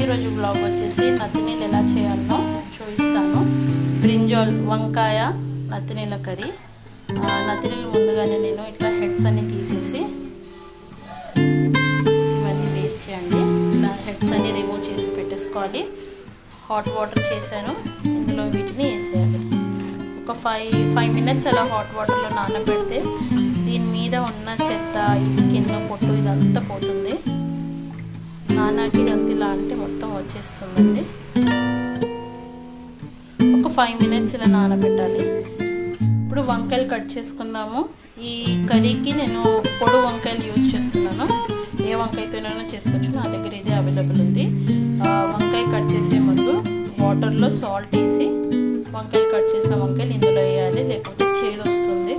ఈరోజు బ్లాగ్ వచ్చేసి నత్తినీళ్ళు ఎలా చేయాలో చూపిస్తాను. బ్రింజాల్ వంకాయ నత్తినీళ్ళ కర్రీ. నత్తినీళ్ళు ముందుగానే నేను ఇట్లా హెడ్స్ అన్ని తీసేసి ఇవన్నీ వేస్ట్ చేయండి. ఇలా హెడ్స్ అన్ని రిమూవ్ చేసి పెట్టేసుకోవాలి. హాట్ వాటర్ చేశాను, ఇందులో వీటిని వేసేయాలి. ఒక 5 మినిట్స్ అలా హాట్ వాటర్లో నానబెడితే దీని మీద ఉన్న చెత్త, ఈ స్కిన్, పొట్టు ఇదంతా పోతుంది. నానాకి ఇదంతా ఇలా అంటే మొత్తం వచ్చేస్తుందండి. ఒక 5 మినిట్స్ ఇలా నానబెట్టాలి. ఇప్పుడు వంకాయలు కట్ చేసుకుందాము. ఈ కర్రీకి నేను పొడు వంకాయలు యూజ్ చేస్తున్నాను. ఏ వంకాయతోనైనా చేసుకోవచ్చు, నా దగ్గర ఇదే అవైలబుల్ ఉంది. వంకాయ కట్ చేసే ముందు వాటర్లో సాల్ట్ వేసి వంకాయలు కట్ చేసిన వంకాయలు ఇందులో వేయాలి, లేకపోతే చేదు వస్తుంది.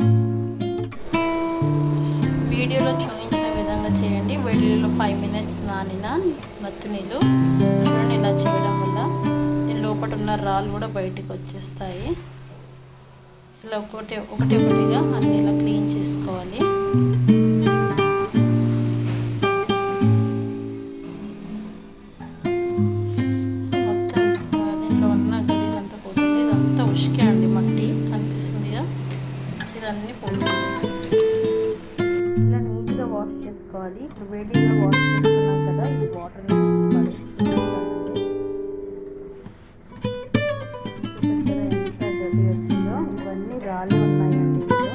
వీడియోలో చూపించిన విధంగా చేయండి. వేడిలో 5 మినిట్స్ నానిన నత్తినీళ్ళు చూడండి. ఇలా చేయడం వల్ల దీని లోపల ఉన్న రాళ్ళు కూడా బయటికి వచ్చేస్తాయి. ఇలా ఒకటిగా అన్ని ఇలా క్లీన్ చేసుకోవాలి. ఇలా నీట్గా వాష్ చేసుకోవాలి. ఇప్పుడు వేడిగా వాష్ చేసుకున్నాం కదా, ఈ వాటర్ ఎంత గడ్డి వచ్చిందో. ఇవన్నీ రాళ్ళు ఉన్నాయండి. ఇందులో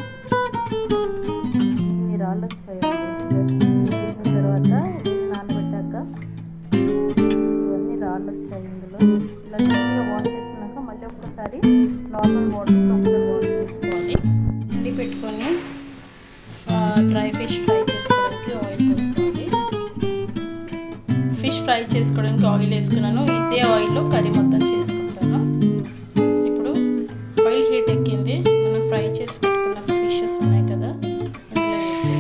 ఇన్ని రాళ్ళు వచ్చాయండి. చేసిన తర్వాత నానబెట్టాక ఇవన్నీ రాళ్ళు వచ్చాయి ఇందులో. ఇలా నీట్గా వాష్ చేసుకున్నాక మళ్ళీ ఒక్కసారి నార్మల్ వాటర్తో ఒకసారి వాష్ చేసుకోవాలి. ఎండి పెట్టుకొని డ్రై ఫిష్ ఫ్రై చేసుకోవడానికి ఆయిల్ పోసుకోవాలి. ఫిష్ ఫ్రై చేసుకోవడానికి ఆయిల్ వేసుకున్నాను. ఇదే ఆయిల్లో కర్రీ మొత్తం చేసుకుంటాను. ఇప్పుడు ఆయిల్ హీట్ ఎక్కింది. మనం ఫ్రై చేసి పెట్టుకున్న ఫిషెస్ ఉన్నాయి కదా, ఇందులో వేసి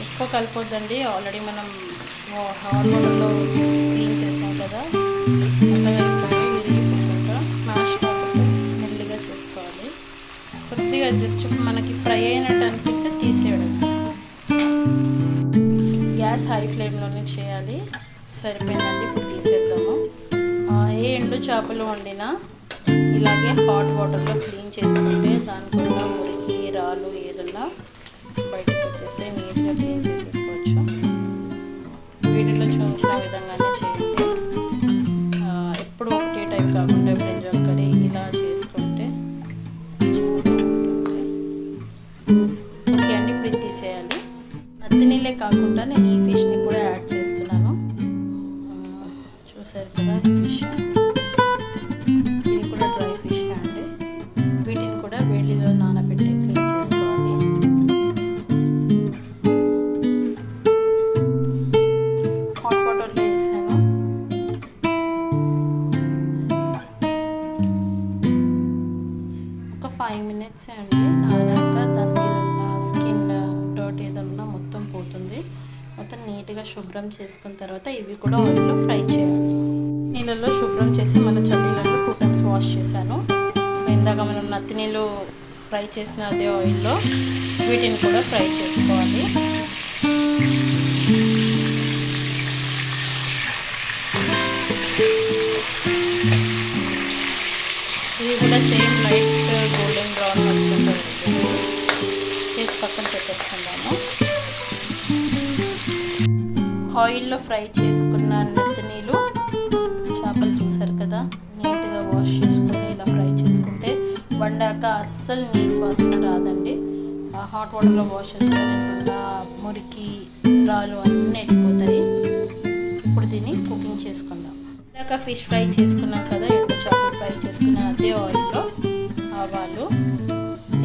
ఎక్కువ కలిపొద్దండి. ఆల్రెడీ మనం హాట్ వాటర్లో క్లీన్ చేసాం కదా, విరిగిపోకుండా స్మాష్ కాకుండా మెల్లిగా చేసుకోవాలి. కొద్దిగా జస్ట్ మనకి ఫ్రై అయినట్టు అనిపిస్తే తీసేయడం. గ్యాస్ హై ఫ్లేమ్లోనే చేయాలి. సరిపోయిందండి. ఇప్పుడు తీసేద్దాము. ఏ ఎండు చేపలు వండినా ఇలాగే హాట్ వాటర్లో క్లీన్ చేసుకుంటే దానికున్న మురికి, రాళ్ళు ఏదన్నా బయటకు వచ్చేస్తే నీట్గా క్లీన్ చేసేసుకోవచ్చు. వీటిలో చూపించిన విధంగానే చేయండి. ఎప్పుడు ఒకటే టైప్ కాకుండా బ్రింజాల్ కర్రీ ఇలా చేసుకుంటే ఓకే అండి. ఇప్పుడు తీసేయాలి. నత్తినీళ్ళే కాకుండా నేను ఈ ఫిష్ని కూడా యాడ్ చేస్తున్నాను. చూసారు కదా, ఫిష్ ఇది కూడా డ్రై ఫిష్ అండి. వీటిని కూడా వేడిలో నానబెట్టి క్లీన్ చేసుకోవాలి. హాట్ వాటర్లో వేసాను. ఒక 5 మినిట్స్ అండి నానాక దాని మీద ఉన్న స్కిన్, డర్ట్ ఏదన్నా మొత్తం పోతుంది. మొత్తం నీట్గా శుభ్రం చేసుకున్న తర్వాత ఇవి కూడా ఆయిల్లో ఫ్రై చేయాలి. నీళ్ళల్లో శుభ్రం చేసి మళ్ళీ చల్లీలలో 2 times వాష్ చేశాను. సో ఇందాక మనం నత్తినీళ్ళు ఫ్రై చేసిన అదే ఆయిల్లో వీటిని కూడా ఫ్రై చేసుకోవాలి. ఇది కూడా సేమ్ లైట్ గోల్డెన్ బ్రౌన్ వచ్చేంత చేసి పక్కన పెట్టేసుకుందాము. ఆయిల్లో ఫ్రై చేసుకున్న నత్తినీళ్ళు చేపలు చూసారు కదా, నీట్గా వాష్ చేసుకొని ఇలా ఫ్రై చేసుకుంటే వండాక అస్సలు నీసు వాసన రాదండి. హాట్ వాటర్లో వాష్ చేసుకొని మురికి, రాళ్ళు అన్నీ ఎక్కిపోతాయి. ఇప్పుడు దీన్ని కుకింగ్ చేసుకుందాం. ఇందాక ఫిష్ ఫ్రై చేసుకున్నాం కదా, ఎండు చేపలు ఫ్రై చేసుకున్న అదే ఆయిల్లో ఆవాలు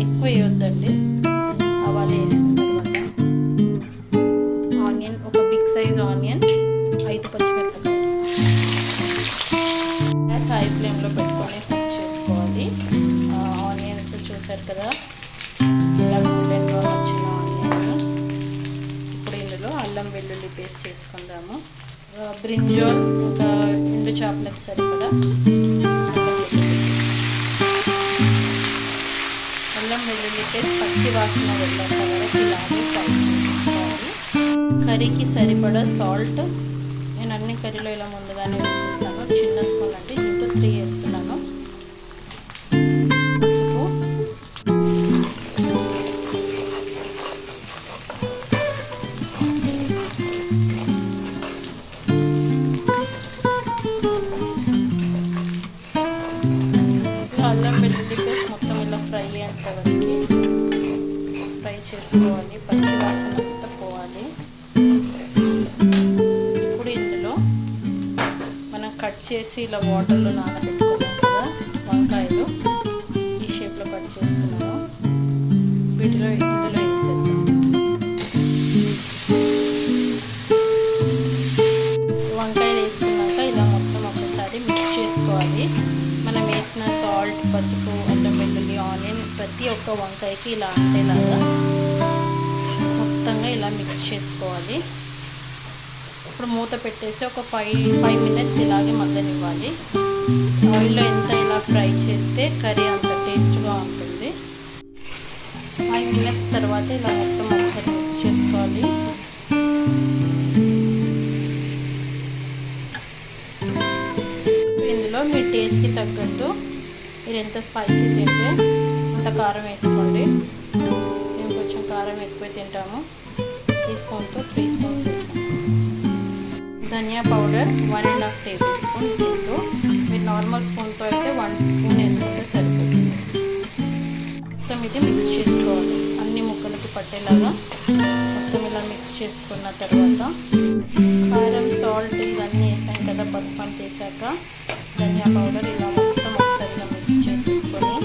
ఎక్కువ వేయొద్దండి. ఆవాలు వేసిన తర్వాత ఆనియన్, ఒక బిగ్ సైజ్ ఆనియన్, 5 పచ్చిమిరపకాయలు గ్యాస్ హై ఫ్లేమ్లో పెట్టుకొని కుక్ చేసుకోవాలి. ఆనియన్స్ చూసారు కదా, ఇలా గోల్డెన్ బ్రౌన్ వచ్చిన ఆనియన్. ఇప్పుడు ఇందులో అల్లం వెల్లుల్లి పేస్ట్ చేసుకుందాము. బ్రింజాల్ ఇంకా ఎండు చేపలకి సరిపడా పెట్టేసి పచ్చి వాసన వెళ్ళేంత వరకు ఇలాగే ఫ్రై చేసుకోవాలి. కర్రీకి సరిపడా సాల్ట్ నేను అన్ని కర్రీలో ఇలా ముందుగానే వేసేస్తాను. చిన్న స్పూన్ అంటే దీంతో 3 వేస్తున్నాను. పసుపు, అల్లం వెల్లుల్లి పేస్ట్ మొత్తం ఇలా ఫ్రై అయ్యేంత వరకు ఫ్రై చేసుకోవాలి. పచ్చి వాసన అంతా పోవాలి. ఇప్పుడు ఇందులో మనం కట్ చేసి ఇలా వాటర్లో నానబెట్టుకున్నాం కదా వంకాయలు, ఈ షేప్లో కట్ చేసుకున్నాము. ఇందులో వేసేద్దాం. వంకాయలు వేసుకున్నాక ఇలా మొత్తం ఒకసారి మిక్స్ చేసుకోవాలి. మనం వేసిన సాల్ట్, పసుపు, అల్లం వెల్లుల్లి, ఆనియన్ ప్రతి ఒక్క వంకాయకి ఇలా అంటేలాగా మొత్తంగా ఇలా మిక్స్ చేసుకోవాలి. ఇప్పుడు మూత పెట్టేసి ఒక 5 మినిట్స్ ఇలాగే మగ్గనివ్వాలి. ఆయిల్లో ఎంత ఇలా ఫ్రై చేస్తే కర్రీ అంత టేస్ట్గా ఉంటుంది. 5 మినిట్స్ తర్వాత ఇలా మొత్తం ఒకసారి మిక్స్ చేసుకోవాలి. ఇందులో మీ టేస్ట్కి తగ్గట్టు మీరు ఎంత స్పైసీ తింటే అంత కారం వేసుకోండి. మేము కొంచెం కారం ఎక్కువ తింటాము. టీ స్పూన్తో 3 స్పూన్స్ వేసాము. ధనియా పౌడర్ 1.5 టేబుల్ స్పూన్. దీంతో మీరు నార్మల్ స్పూన్తో అయితే 1 స్పూన్ వేసుకుంటే సరిపోతుంది. మొత్తం ఇది మిక్స్ చేసుకోవాలి. అన్ని ముక్కలకి పట్టేలాగా మొత్తం ఇలా మిక్స్ చేసుకున్న తర్వాత కారం, సాల్ట్ ఇవన్నీ వేసాం కదా, పసుపు అంతా వేసాక ధనియా పౌడర్ ఇలా మొత్తం ఒకసారి ఇలా మిక్స్ చేసేసుకొని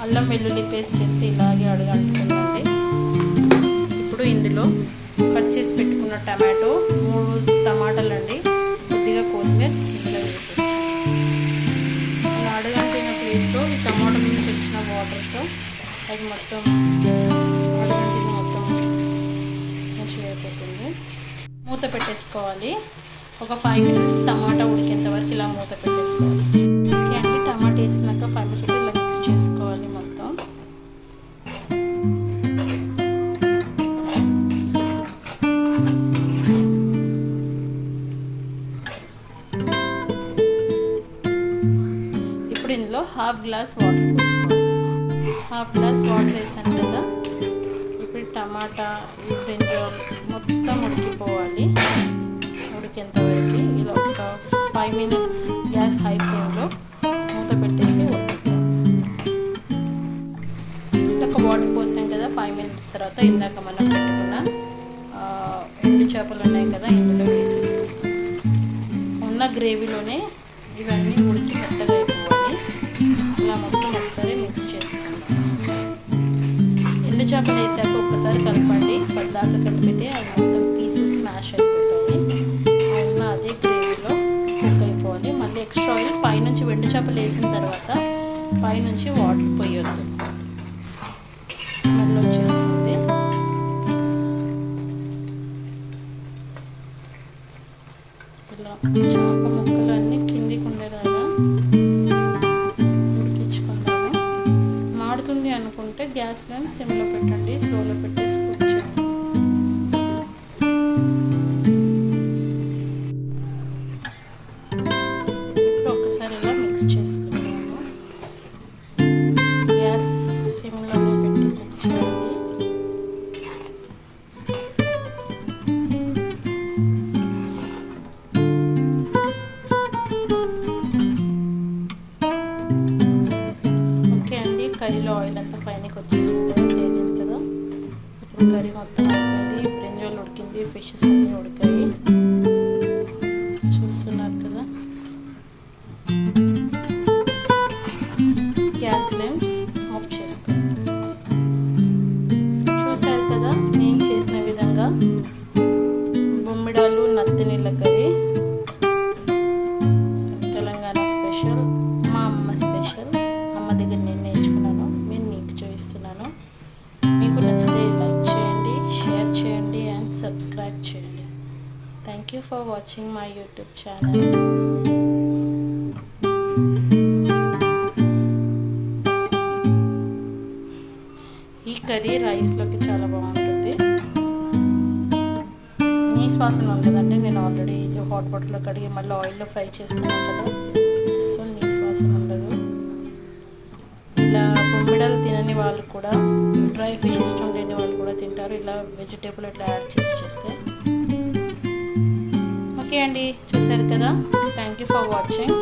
అల్లం వెల్లుల్లి పేస్ట్ చేస్తే ఇలాగే అడుగంటుకుందండి. ఇప్పుడు ఇందులో కట్ చేసి పెట్టుకున్న టమాటో, 3 టమాటాలు అండి, కొద్దిగా కొత్తిమీర ఇందులో వేసేస్తాం. ఇలా అడుగంటిన ప్లేస్లో ఈ టమాటో నుంచి వచ్చిన వాటర్తో అది మొత్తం అడుగంటిన మొత్తం మంచిగా అయిపోతుంది. మూత పెట్టేసుకోవాలి. ఒక 5 మినిట్స్ టమాటా ఉడికేంత వరకు ఇలా మూత పెట్టేసుకోవాలి. ఓకే అండి, టమాటా వేసినాక 5 మినిట్స్ ఇలా మిక్స్ చేసుకోవాలి మొత్తం. ఇప్పుడు ఇందులో 1/2 గ్లాస్ వాటర్ పోసుకోవాలి. 1/2 గ్లాస్ వాటర్ వేసాను కదా. ఇప్పుడు టమాటా, ఈ బ్రింజాల్ మొత్తం ఉడికిపోవాలి. ఉడికేంత వరకు ఇలా ఒక 5 మినిట్స్ గ్యాస్ హై ఫ్లేమ్లో మూత పెట్టేసి ఉడికిద్దాం. ఇంకొక వాటర్ పోసాం కదా 5 మినిట్స్ తర్వాత ఇందాక మనం పెట్టుకున్న ఎండు చేపలు ఉన్నాయి కదా ఇందులో వేసేసాం. ఉన్న గ్రేవీలోనే ఇవన్నీ ఉడికి మెత్తగా అయిపోవాలి. ఇలా మొత్తం ఒకసారి మిక్స్ చేసుకుందాం. ఎండు చేపలు వేసాక ఒక్కసారి కలపండి. పద్దాళ్ళు కలిపితే అవి మొత్తం పీసెస్ స్మాష్ అయిపోతాయి. ఉన్న అదే గ్రేవీలో కుక్ అయిపోవాలి. మళ్ళీ ఎక్స్ట్రా ఆయిల్ పైనుంచి ఎండు చేపలు వేసిన తర్వాత పైనుంచి వాటర్ పోయొద్దు, స్మెల్ వచ్చేస్తుంది. ఇలా చేప ముక్కలు అన్నీ కిందికి ఉండేలాగా ఉడికించుకుందాము. మాడుతుంది అనుకుంటే గ్యాస్ ఫ్లేమ్ సిమ్లో పెట్టండి, స్లోలో పెట్టేసి కుక్ చేయండి. ఇప్పుడు ఒకసారి ఇలా మిక్స్ చేసుకుందాము. గ్యాస్ సిమ్లోనే పెట్టి కుక్ చేయండి. కర్రీలో ఆయిల్ అంతా పైనకి వచ్చేసింది, తేలింది కదా. ఇప్పుడు కర్రీ మొత్తం ఉడికింది, బ్రింజాల్ ఉడికింది, ఫిషెస్ అన్నీ ఉడికాయి, చూస్తున్నారు కదా. గ్యాస్ ఫ్లేమ్స్ ఆఫ్ చేసుకోండి. చూసారు కదా నేను చేసిన విధంగా బొమ్మిడాలు నత్తినీళ్ళ కర్రీ, తెలంగాణ స్పెషల్, మా అమ్మ స్పెషల్. అమ్మ దగ్గర నేను నేర్చుకున్నాను, నేను మీకు చూపిస్తున్నాను. మీకు నచ్చితే లైక్ చేయండి, షేర్ చేయండి అండ్ సబ్స్క్రైబ్ చేయండి. Thank you for watching my YouTube channel. ఈ కర్రీ రైస్లోకి చాలా బాగుంటుంది. నీసు వాసన ఉండదండి. నేను ఆల్రెడీ ఇది హాట్ వాటర్లో కడిగి మళ్ళీ ఆయిల్లో ఫ్రై చేసుకున్నాను కదా, అస్సలు నీసు వాసన ఉండదు. ఇలా బొమ్మిడలు తినని వాళ్ళు కూడా, డ్రై ఫిష్ ఇష్టం లేని వాళ్ళు కూడా తింటారు ఇలా వెజిటేబుల్ ఇట్లా యాడ్ చేస్తే. ఓకే అండి, చూసారు కదా. Thank you for watching.